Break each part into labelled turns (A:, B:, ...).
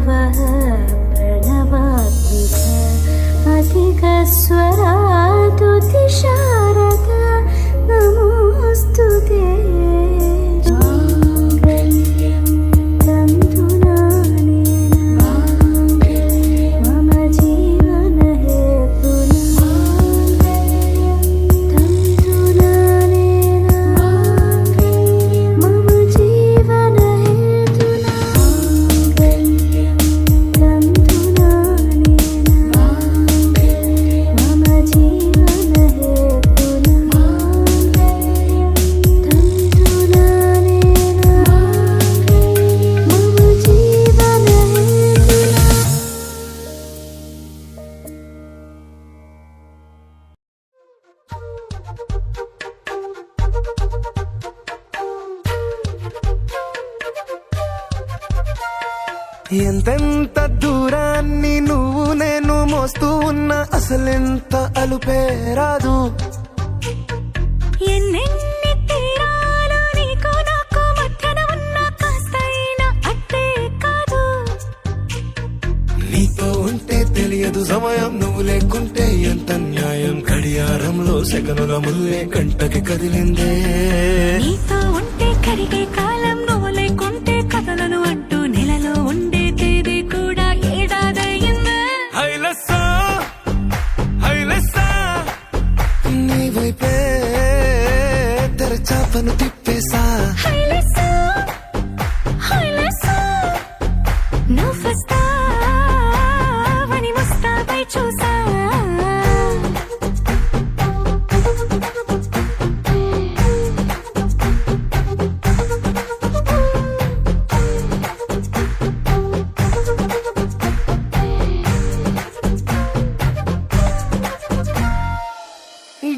A: वः प्रणवात्मिक अधिकस्वरातुतिशारद नमोऽस्तुते
B: ఎంతెంత దూరాన్ని నువ్వు నేను మోస్తూ ఉన్నా అసలెంత అలుపే రాదు.
A: ఎన్నెన్ని తీరాలు నీకు నాకు మధ్యన ఉన్న కాస్తైనా అట్టే కాదు.
B: నీతో ఉంటే తెలియదు సమయం, నువ్వు లేకుంటే ఎంత న్యాయం. గడియారంలో సెకనుల ముల్లే గంటకి కదిలిందే.
A: నీతో ఉంటే కరిగే కాలం, నువ్వు లేకుంటే కథలను అంటూ నెలలో ఉండే తేదీ కూడా ఏడాదయ్యిందే.
B: నీ వైపే తెరచాపను తిప్పేసా.
A: నువ్వొస్తావని ముస్తాబై చూసా.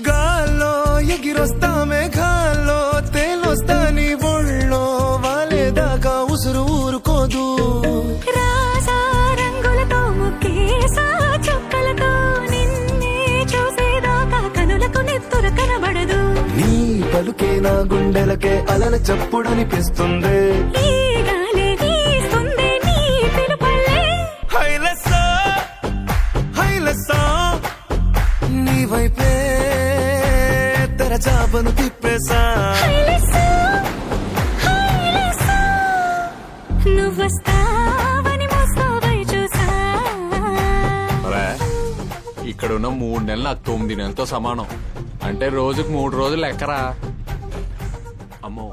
B: గాల్లో ఎగిరొస్తా, మేఘాల్లో తేలొస్తా, నీ ఒళ్ళో వాలేదాకా ఉసురు ఊరుకోదు.
A: రాసా రంగులతో ముక్కేసా చుక్కలతో నిన్నే చూసేదాకా కనులకు నెత్తుర కనబడదు.
B: నీ పలుకే నా గుండెలకే అలల చప్పుడనిపిస్తుంది.
A: ఈ గాలి వీస్తుంది నీ పిలుపల్లే.
B: నీ వైపే తెరచాపను తిప్పేసా.
A: నువ్వొస్తావని మోస్తావై చూసా.
C: ఇక్కడున్న 3 నెలలు నాకు 9 నెలలతో సమానం. అంటే రోజుకు 3 రోజులు లెక్కరా. అమ్మో.